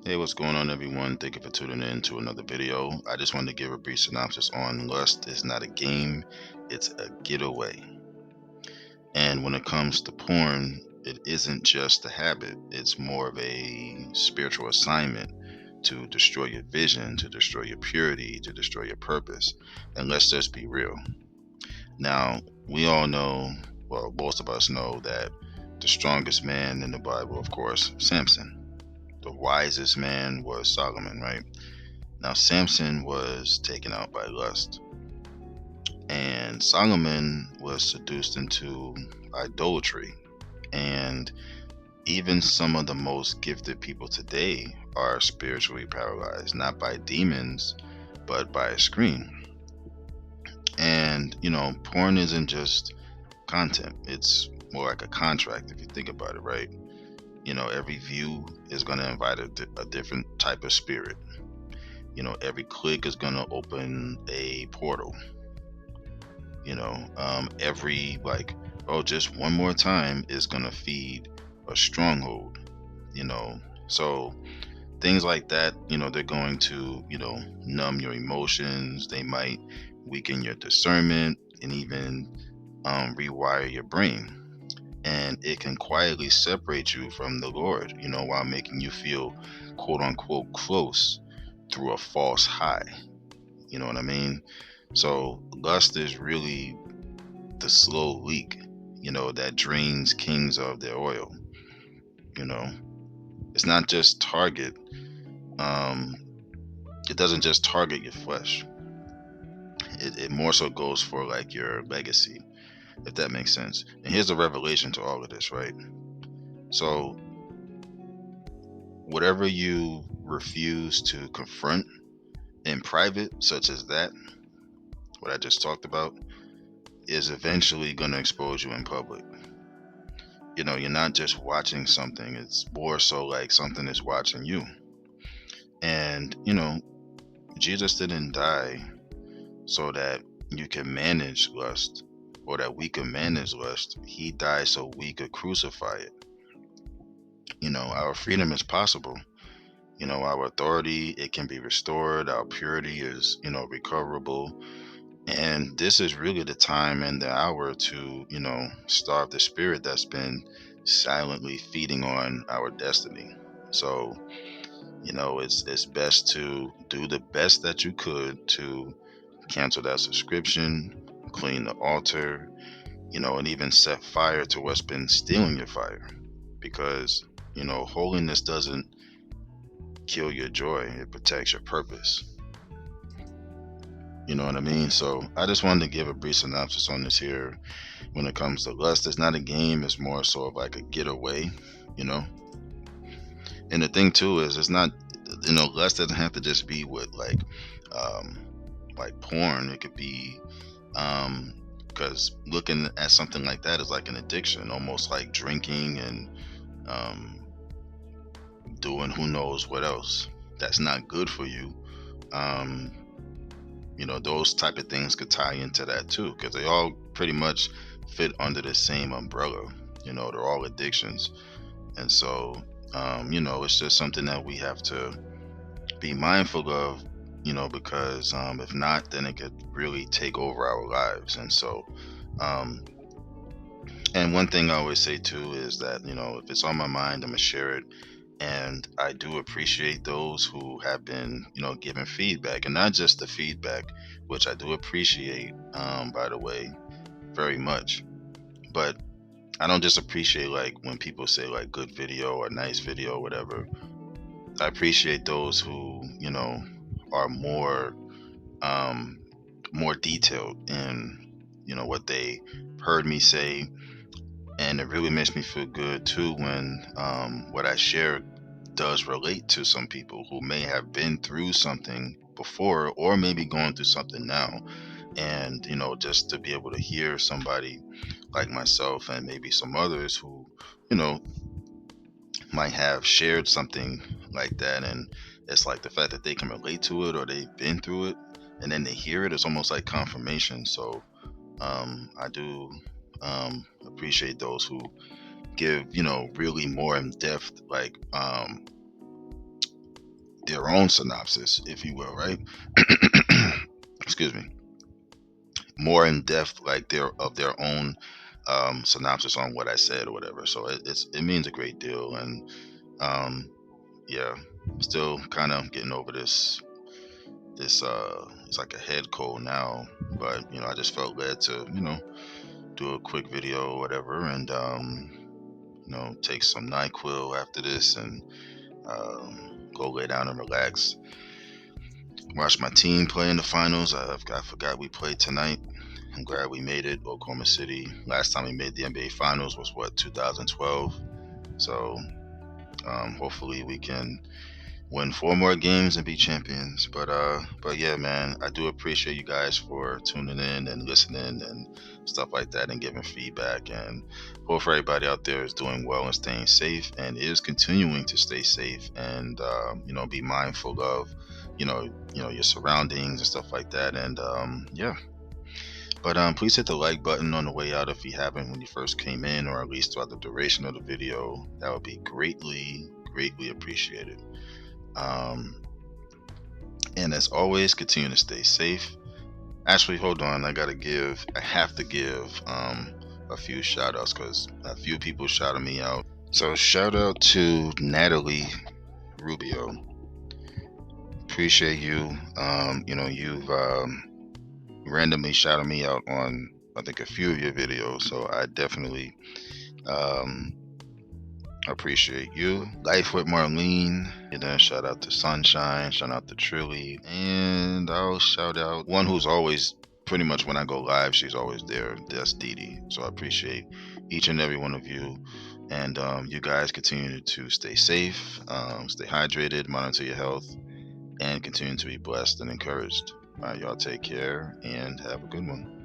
Hey, what's going on, everyone? Thank you for tuning in to another video. I just wanted to give a brief synopsis on lust is not a game, it's a getaway. And when it comes to porn, it isn't just a habit, it's more of a spiritual assignment to destroy your vision, to destroy your purity, to destroy your purpose. And let's just be real. Now, we all know, well, most of us know that the strongest man in the Bible, of course, Samson. The wisest man was Solomon, right? Now, Samson was taken out by lust, and Solomon was seduced into idolatry. And even some of the most gifted people today are spiritually paralyzed, not by demons, but by a screen. And, porn isn't just content, it's more like a contract if you think about it, right? Every view is going to invite a different type of spirit. Every click is going to open a portal. Every just one more time is going to feed a stronghold. So things like that, they're going to numb your emotions. They might weaken your discernment and even rewire your brain. And it can quietly separate you from the Lord, while making you feel quote unquote close through a false high. You know what I mean? So lust is really the slow leak, that drains kings of their oil. You know, it's not just target. Um, it doesn't just target your flesh. It more so goes for like your legacy, if that makes sense. And here's the revelation to all of this, right? So whatever you refuse to confront in private, such as that, what I just talked about, is eventually going to expose you in public. You're not just watching something, it's more so like something is watching you. And, Jesus didn't die so that you can manage lust or that we can manage lust. He died so we could crucify it. Our freedom is possible. Our authority, it can be restored. Our purity is, recoverable. And this is really the time and the hour to, starve the spirit that's been silently feeding on our destiny. So, it's best to do the best that you could to cancel that subscription, clean the altar, and even set fire to what's been stealing your fire. Because, holiness doesn't kill your joy, it protects your purpose. You know what I mean? So I just wanted to give a brief synopsis on this here. When it comes to lust, it's not a game, it's more so of like a getaway, you know? And the thing too is it's not, lust doesn't have to just be with um like porn. It could be because looking at something like that is like an addiction, almost like drinking and um doing who knows what else that's not good for you. um those type of things could tie into that too, because they all pretty much fit under the same umbrella. They're all addictions. And so it's just something that we have to be mindful of, because if not, then it could really take over our lives. And so um and one thing I always say too is that, if it's on my mind, I'm gonna share it. And I do appreciate those who have been, giving feedback, and not just the feedback, which I do appreciate, by the way, very much. But I don't just appreciate like when people say like good video or nice video or whatever. I appreciate those who, are um, more detailed in, what they heard me say. And it really makes me feel good too when what I share does relate to some people who may have been through something before or maybe going through something now. And just to be able to hear somebody like myself and maybe some others who you know might have shared something like that, and it's like the fact that they can relate to it or they've been through it, and then they hear it, it's almost like confirmation. So I do appreciate those who give really more in depth, like their own synopsis, if you will, right? Excuse me. More in depth, like their own synopsis on what I said or whatever. So it means a great deal, and um, yeah, still kind of getting over this it's like a head cold now, but I just felt led to do a quick video or whatever, and take some NyQuil after this, and go lay down and relax. Watch my team play in the finals. I forgot we played tonight. I'm glad we made it. Oklahoma City. Last time we made the NBA Finals was what, 2012. So hopefully we can win 4 more games and be champions. But yeah, man, I do appreciate you guys for tuning in and listening and stuff like that, and giving feedback. And hope everybody out there is doing well and staying safe, and is continuing to stay safe, and be mindful of your surroundings and stuff like that. And yeah. But please hit the like button on the way out if you haven't when you first came in, or at least throughout the duration of the video. That would be greatly appreciated. And as always, continue to stay safe. Actually, hold on. I have to give a few shout outs, because a few people shouted me out. So shout out to Natalie Rubio. Appreciate you. You've randomly shouted me out on, I think, a few of your videos. So I definitely appreciate you. Life with Marlene. And then shout out to Sunshine. Shout out to Trilly. And I'll shout out one who's always, pretty much when I go live, she's always there. That's Dee Dee. So I appreciate each and every one of you. And you guys continue to stay safe, stay hydrated, monitor your health, and continue to be blessed and encouraged. All right, y'all take care and have a good one.